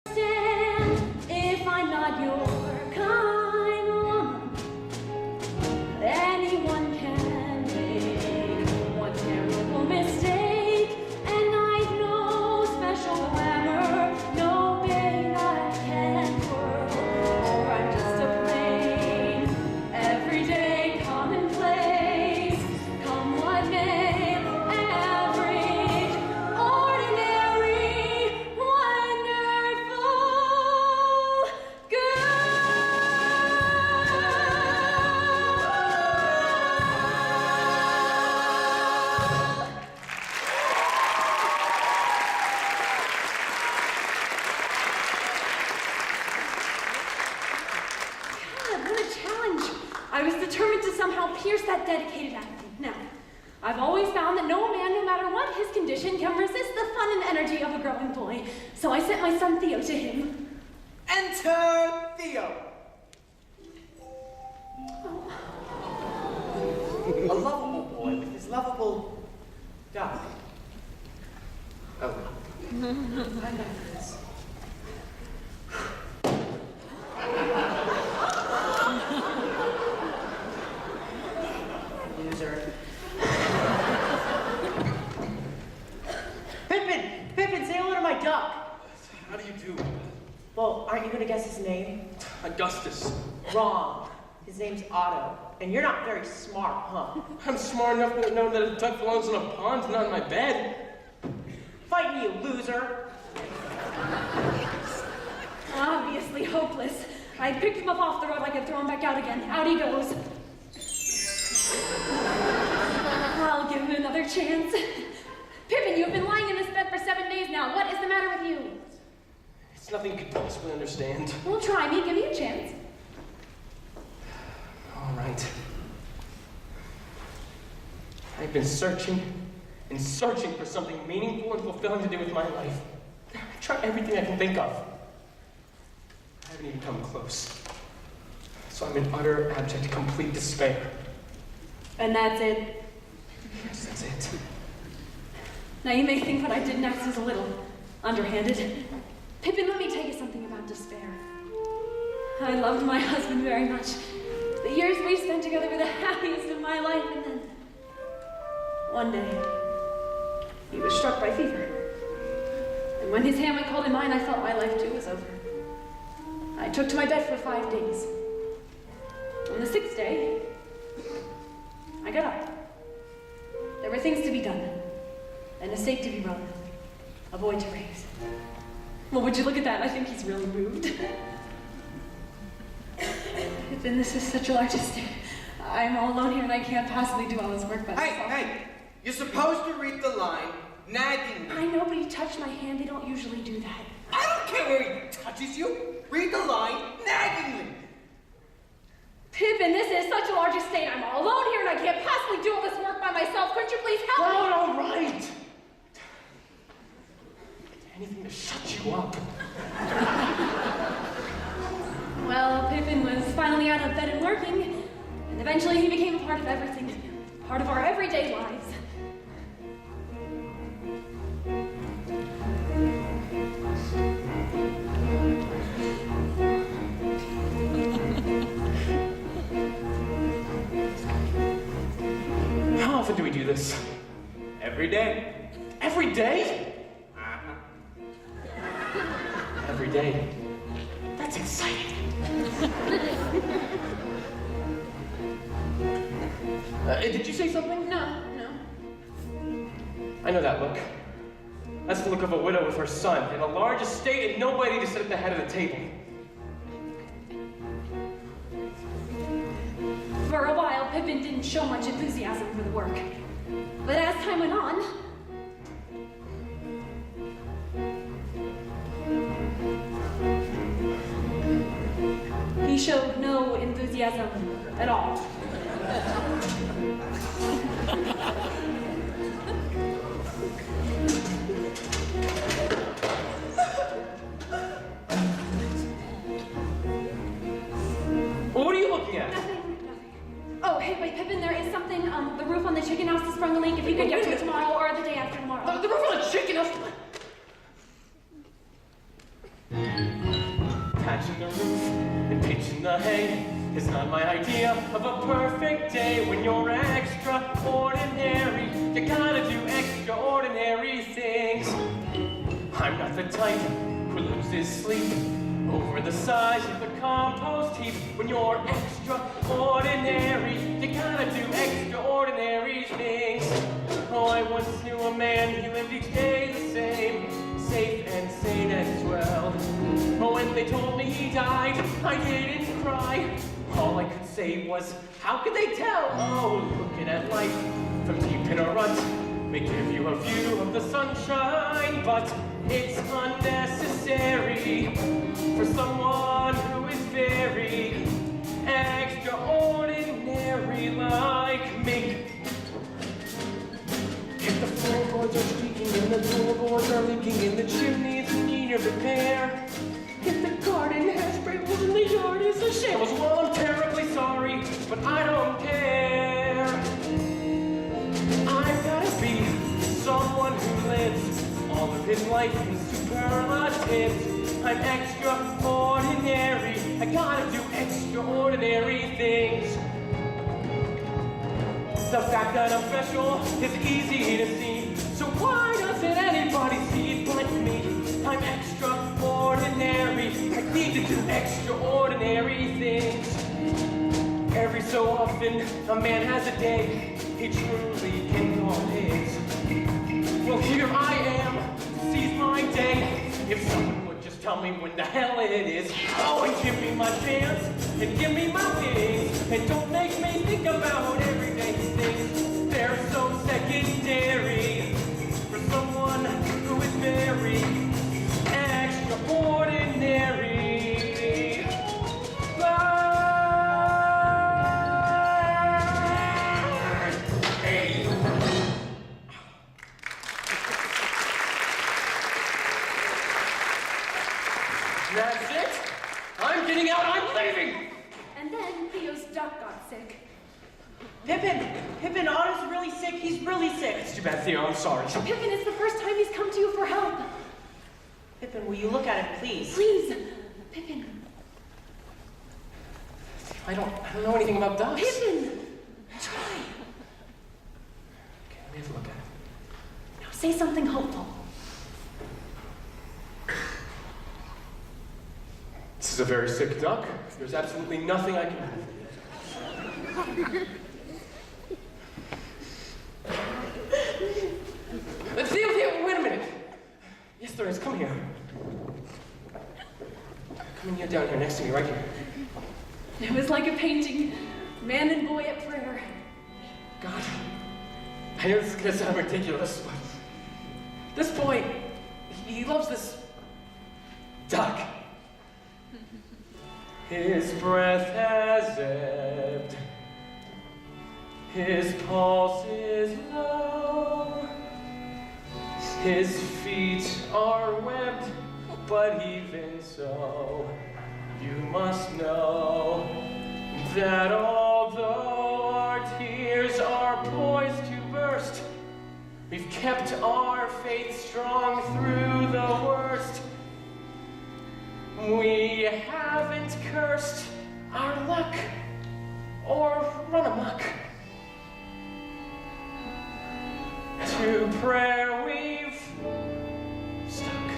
If I'm not your kind woman, anyone can make one terrible mistake, and I've no special glamour, no babe that can work, or I'm just a plain, everyday commonplace, come what may. I was determined to somehow pierce that dedicated apathy. Now, I've always found that no man, no matter what his condition, can resist the fun and energy of a growing boy. So I sent my son Theo to him. Enter Theo. Oh. A lovable boy with his lovable dog. Oh. I know this. Loser. Pippin, say hello to my duck. How do you do? Well, aren't you gonna guess his name? Augustus. Wrong. His name's Otto. And you're not very smart, huh? I'm smart enough to know that a duck belongs in a pond, not in my bed. Fight me, you loser. Obviously hopeless. I picked him up off the road, I could throw him back out again. Out he goes. I'll give him another chance. Pippin, you've been lying in this bed for 7 days now. What is the matter with you? It's nothing you could possibly understand. Well, try me. Give me a chance. All right. I've been searching and searching for something meaningful and fulfilling to do with my life. I've tried everything I can think of. I haven't even come close. So I'm in utter, abject, complete despair. And that's it? Yes, that's it. Now you may think what I did next is a little underhanded. Pippin, let me tell you something about despair. I loved my husband very much. The years we spent together were the happiest of my life, and then one day he was struck by fever. And when his hand went cold in mine, I felt my life too was over. I took to my bed for 5 days. On the 6th day, I got up. There were things to be done, an estate to be run, a boy to raise. Well, would you look at that? I think he's really moved. Pippin, this is such a large estate. I'm all alone here and I can't possibly do all this work by myself. Hey, you're supposed to read the line, nagging me. I know, but he touched my hand. They don't usually do that. I don't care where he touches you. Read the line, nagging me. Pippin, this is such a large estate. I'm all alone here and I can't possibly do all this work by myself. Couldn't you please help me? All right. Anything to shut you up. Well, Pippin was finally out of bed and working, and eventually he became a part of everything, part of our everyday lives. How often do we do this? Every day. Every day? Every day. That's exciting. Did you say something? No. I know that look. That's the look of a widow with her son in a large estate and nobody to sit at the head of the table. For a while, Pippin didn't show much enthusiasm for the work. But as time went on, he showed no enthusiasm at all. Well, what are you looking at? Nothing. Oh, hey, wait, Pippin, there is something, the roof on the chicken house has sprung a leak. If you could get to it tomorrow or the day after tomorrow. The roof on the chicken house? patching the roof and pitching the hay is not my idea of a perfect day. When you're extraordinary, you gotta do extraordinary things. I'm not the type who loses sleep over the size of the compost heap. When you're extraordinary, you gotta do extraordinary things. Oh, I once knew a man, he lived each day the same, safe and sane as well. Oh, when they told me he died, I didn't cry. All I could say was, how could they tell? Oh, looking at life from deep in a rut may give you a view of the sunshine, but it's unnecessary for someone who is very extraordinary like me. If the floorboards are squeaking and the floorboards are leaking and the chimney is in need of repair, if the garden has sprinkles and the yard is a shambles, well, I'm terribly sorry, but I don't care. I've gotta be someone who lives all of his life in superlatives. I'm extraordinary. I gotta do extraordinary things. The fact that I'm special is easy to see, so why doesn't anybody see it but me? I'm extraordinary. I need to do extraordinary things. Every so often, a man has a day he truly can call his. Well, here I am to seize my day. If someone would just tell me when the hell it is. Oh, and give me my chance, and give me my wings, and don't make me think about everyday things. They're so secondary for someone who is very extraordinary. That's it. I'm getting out. I'm leaving. And then Theo's duck got sick. Pippin, Otto's really sick. He's really sick. It's too bad, Theo. I'm sorry. Pippin, it's the first time he's come to you for help. Pippin, will you look at him, please? Please, Pippin. I don't know anything about ducks. Pippin, try. Okay, let me have a look at it. Now say something hopeful. This is a very sick duck. There's absolutely nothing I can do. Theo, wait a minute. Yes, there is. Come here. Come in here, down here, next to me, right here. It was like a painting, man and boy at prayer. God, I know this is gonna sound ridiculous, but this boy, he loves this duck. His breath has ebbed, his pulse is low, his feet are webbed, but even so, you must know that although our tears are poised to burst, we've kept our faith strong through the worst. We haven't cursed our luck or run amok. To prayer we've stuck.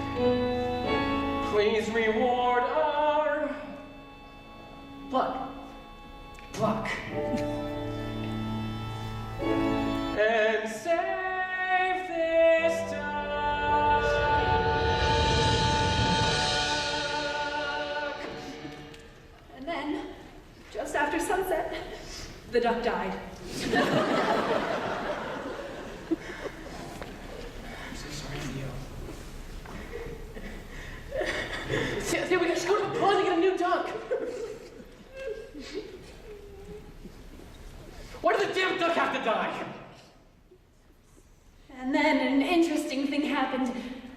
Please reward our pluck. And save this duck. And then, just after sunset, the duck died. I'm so sorry, Theo. Theo, we gotta go to the pond and get a new duck. Why did the damn duck have to die? And then an interesting thing happened.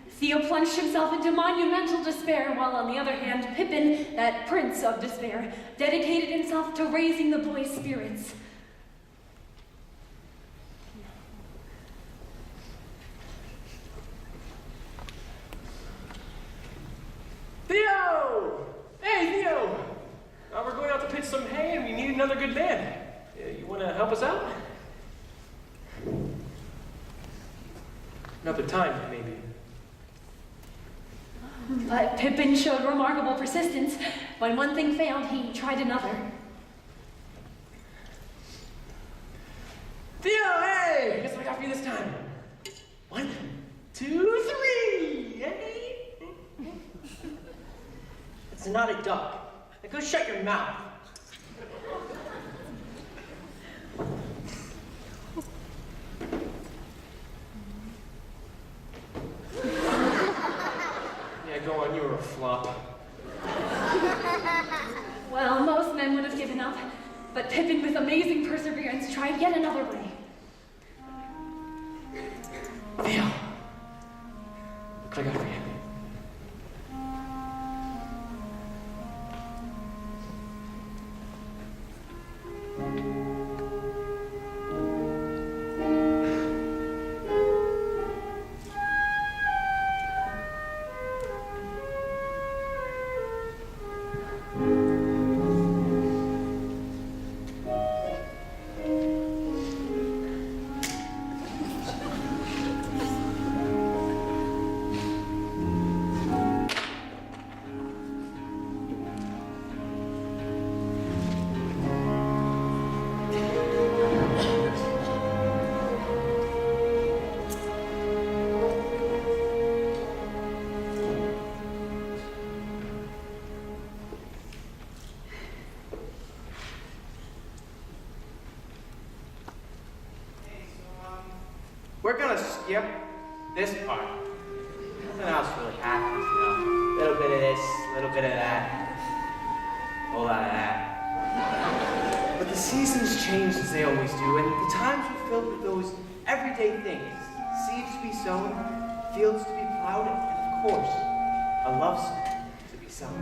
Theo plunged himself into monumental despair, while on the other hand, Pippin, that prince of despair, dedicated himself to raising the boy's spirits. Theo! Hey, some hay and we need another good band. You want to help us out? Another time, maybe. But Pippin showed remarkable persistence. When one thing failed, he tried another. Theo, hey! Guess what I got for you this time? 1, 2, 3! Hey! It's not a duck. Now go shut your mouth. Yeah, go on, you were a flop. Well, most men would have given up, but Pippin, with amazing perseverance, tried yet another way. Theo! Look what I got for you. We're gonna skip this part. Nothing else really happens, you know. A little bit of this, a little bit of that, a whole lot of that. But the seasons change as they always do, and the times are filled with those everyday things. Seeds to be sown, fields to be plowed, and of course, a love song to be sung.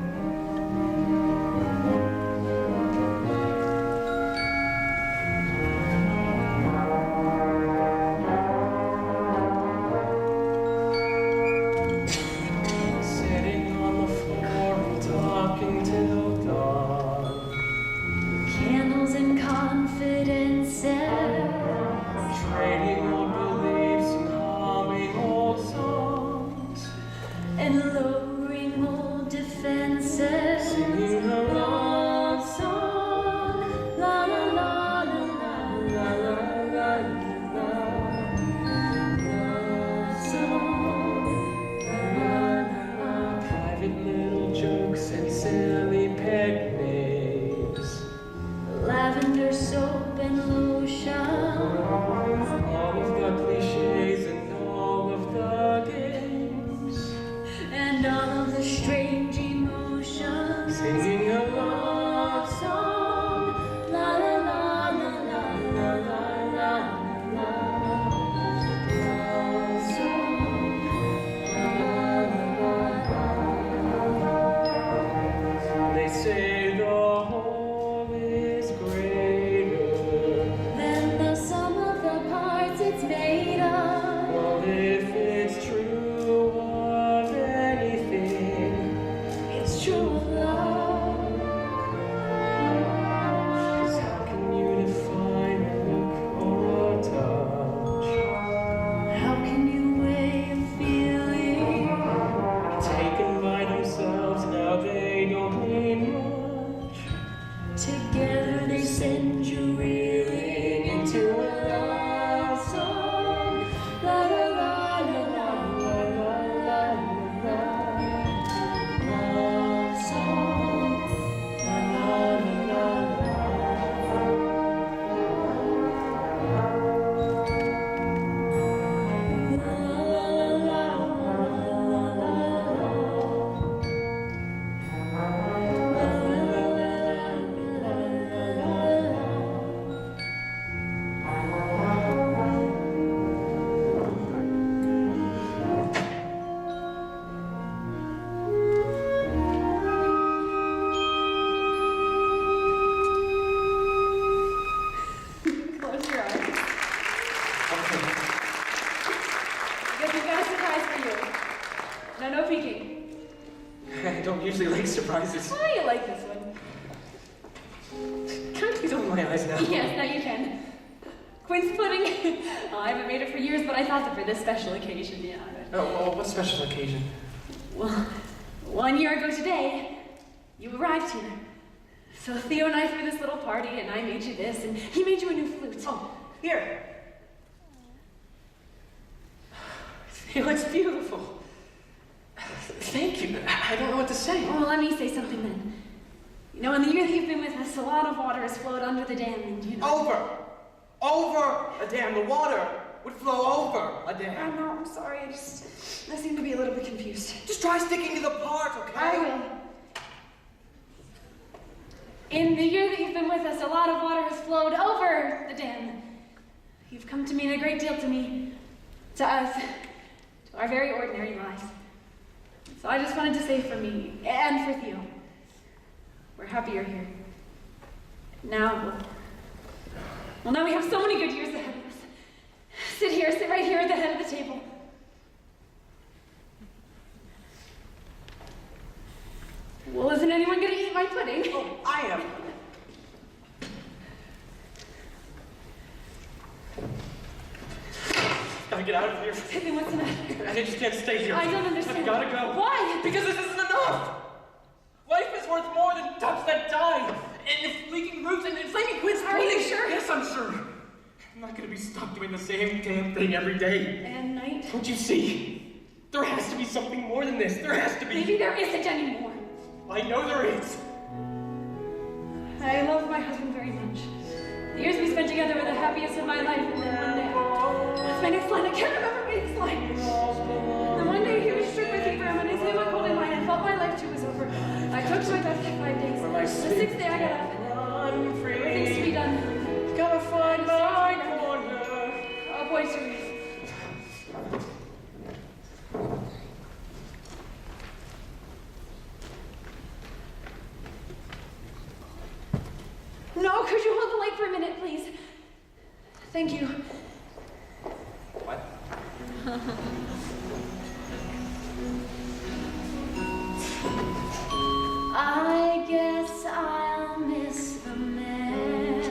I don't usually like surprises. Oh, you like this one. Can I please open my eyes now? Yes, now you can. Quince pudding. Oh, I haven't made it for years, but I thought that for this special occasion, yeah. Oh, well, what special occasion? Well, 1 year ago today, you arrived here. So Theo and I threw this little party, and I made you this, and he made you a new flute. Oh, here. Theo, it's beautiful. Thank you. I don't know what to say. Well, let me say something then. You know, in the year that you've been with us, a lot of water has flowed under the dam, and you know... Over a dam. The water would flow over a dam. No, I'm sorry. I seem to be a little bit confused. Just try sticking to the part, okay? I will. In the year that you've been with us, a lot of water has flowed over the dam. You've come to mean a great deal to me, to us, to our very ordinary lives. So I just wanted to say for me, and for Theo, we're happy you're here. Now, well, now we have so many good years ahead of us. Sit right here at the head of the table. Well, isn't anyone going to eat my pudding? Oh, I am. Gotta get out of here. Pippin, what's the matter? I just can't stay here. I don't understand. I've gotta go. Why? Because this isn't enough! Life is worth more than ducks that die, and leaking roofs and flaming quince Are you pudding. sure? Yes, I'm sure. I'm not gonna be stuck doing the same damn thing every day. And night? Don't you see? There has to be something more than this. There has to be. Maybe there isn't anymore. I know there is. I love my husband very much. The years we spent together were the happiest of my life, and then one day, what's my next line? I can't remember my next line. And one day he was strict with me for him, and I slept my cold in mine. I thought my life too was over. I took to it after 5 days. The 6th day I got up. I'm free. Things to be done. Gotta find my corner. A boy to raise. No, could you hold the light for a minute, please? Thank you. What? I guess I'll miss the man.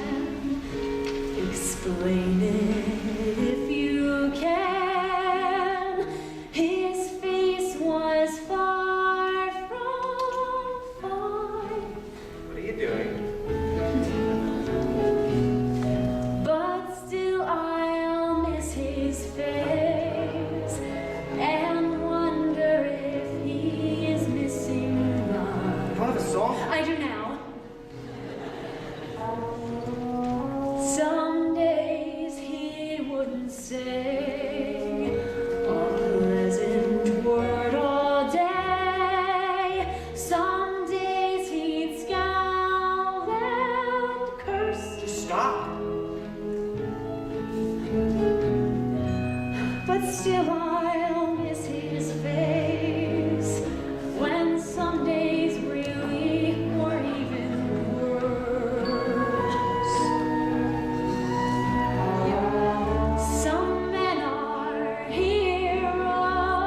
Explain it if you can. His face was far from fine. What are you doing? But still I'll miss his face and wonder if he is missing mine. You don't have a song? I do now. Some days he wouldn't say a pleasant word all day. Some days he'd scowl and curse. Just stop. But still I'll miss his face when some days really were even worse. Some men are heroes,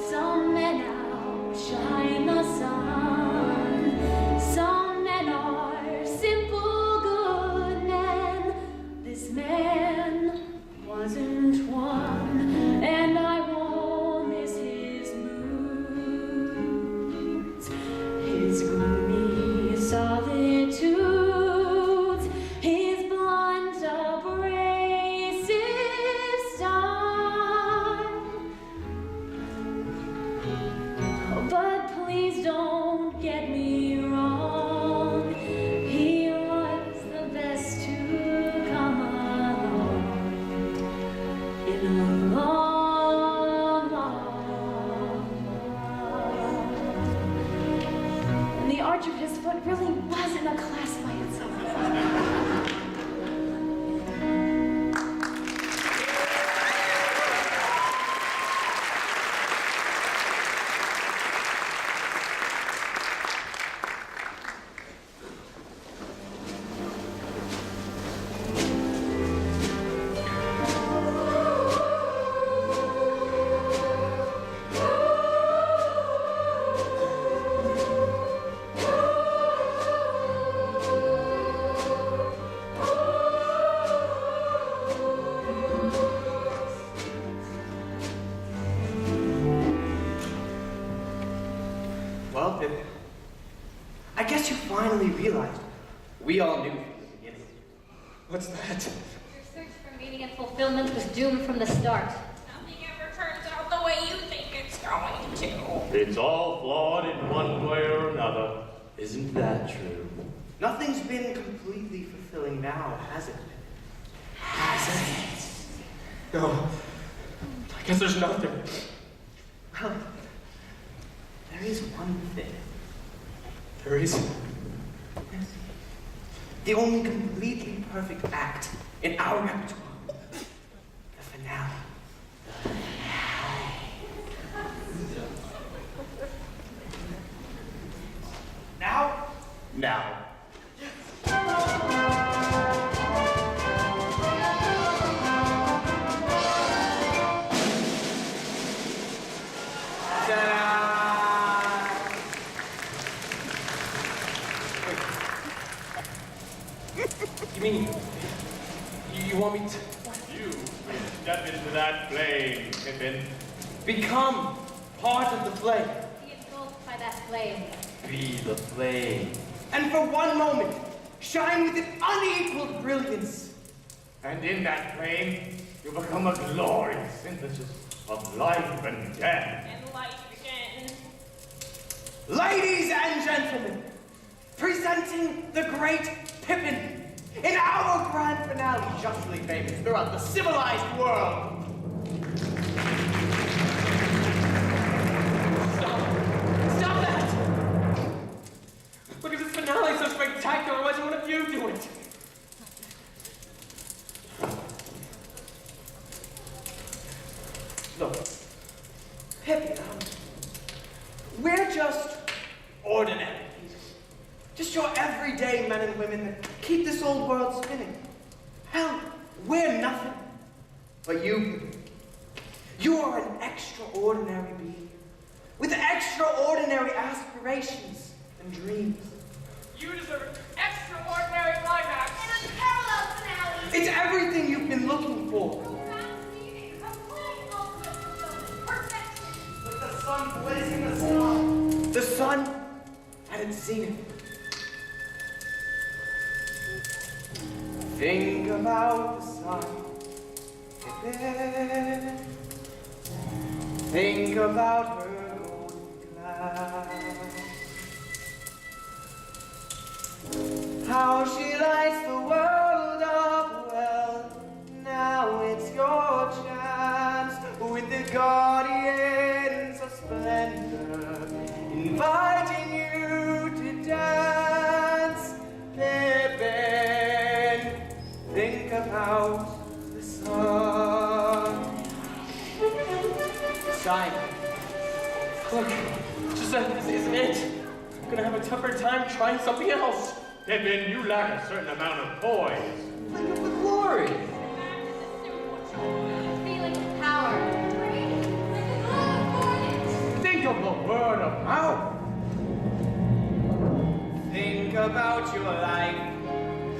some men outshine the sun, some men are simple good men. This man wasn't one, and I won't miss his moods, his gloomy solitudes, his blunt abrasive style. But please don't get me wrong, he was the best to come along in a long, long while. And the arch of his foot really was in a class by itself. Well, Pippin, I guess you finally realized we all knew from the beginning. What's that? Your search for meaning and fulfillment was doomed from the start. Nothing ever turns out the way you think it's going to. It's all flawed in one way or another. Isn't that true? Nothing's been completely fulfilling now, has it, Pippin? Has it? No. I guess there's nothing. Well, there is one thing. There is. Yes. The only completely perfect act in our repertoire. The finale. Now? Now. You mean you want me to You step into that flame, Pippin. become part of the flame? Be engulfed by that flame. Be the flame. And for one moment, shine with an unequaled brilliance. And in that flame, you become a glorious synthesis of life and death. And life again. Ladies and gentlemen, presenting the great Pippin in our grand finale, justly famous throughout the civilized world. Stop that! Look, if this finale is so spectacular, why doesn't one of you do it? Look, Pippin, we're just ordinary people. Just your everyday men and women that keep this old world spinning. Hell, we're nothing. But you are an extraordinary being with extraordinary aspirations and dreams. You deserve an extraordinary climax. And a parallel finale. It's everything you've been looking for. Profound meaning, complete fulfillment, perfection. Like the sun blazing the sky. The sun hadn't seen it. Think about the sun. Pippin. Think about her golden glass. How she lights the world up well. Now it's your chance with the guardians of splendor, inviting you to dance. Pippin, think about the sun. Simon. Look, just that isn't it. I'm gonna have a tougher time trying something else. Pippin, you lack a certain amount of poise. Think of the glory. Feeling of power. Think of the word of mouth. Think about your life,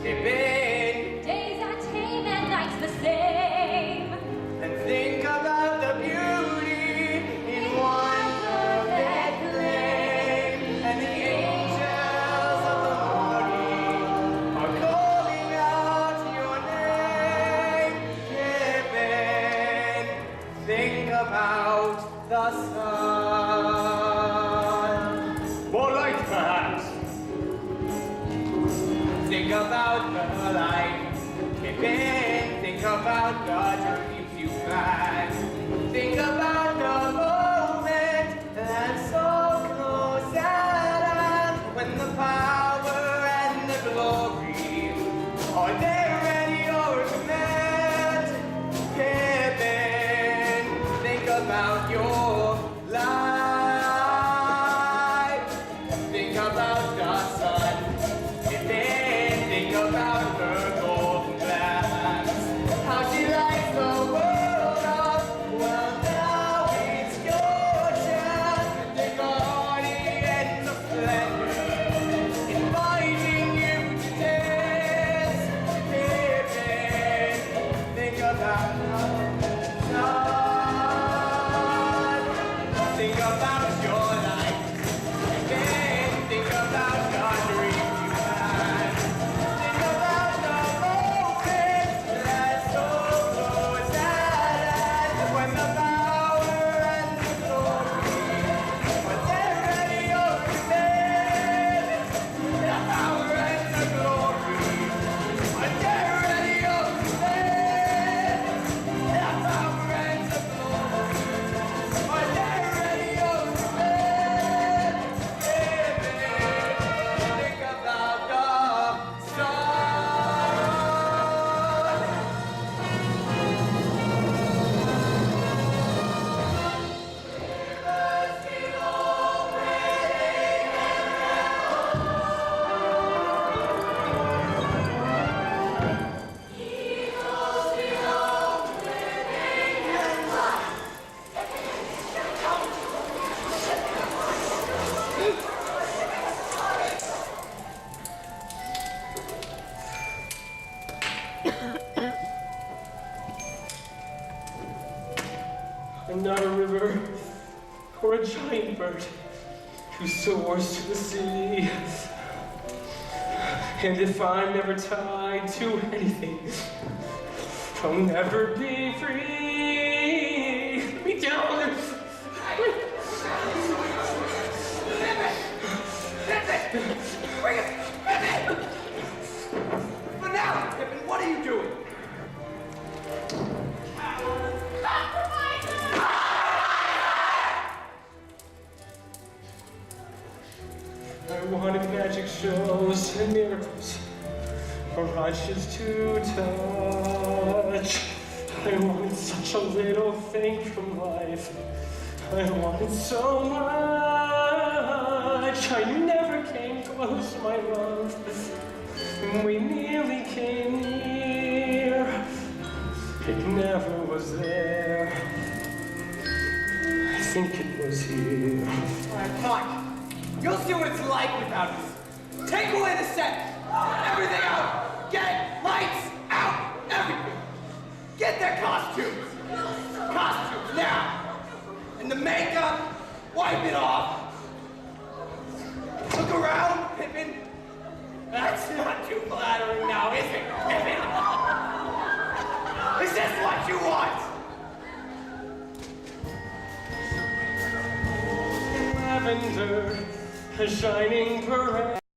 Pippin, Days are tame and nights the same. and think about the beauty in one perfect flame. And the angels of the morning are calling out your name, Pippin. Think about the sun. More light, perhaps. Think about the life, Pippin. Think about the dreams you had. Think about the moment that's so close at hand, when the power and the glory are there at your command. Pippin, think about your life. Think about the sun. Pippin, think about her golden glass. How she lights the world up. Well, now it's your chance. The guardians of splendor, inviting you to dance. Pippin, think about the sun. Think about your life. who soars to the sea. And if I'm never tied to anything, I'll never be free. Let me down. Bring it! Pippin! But now, Pippin, what are you doing? I wanted magic shows and miracles, mirages to touch. I wanted such a little thing from life. I wanted so much. I never came close, my love. We nearly came near. It never was there. I think it was here. All right, come on. You'll see what it's like without us. Take away the set. Everything out. Get lights out. Everything. Get their costumes. Costumes now. And the makeup. Wipe it off. Look around, Pippin. That's not too flattering now, is it, Pippin? Is this what you want? Lavender, a shining pearl.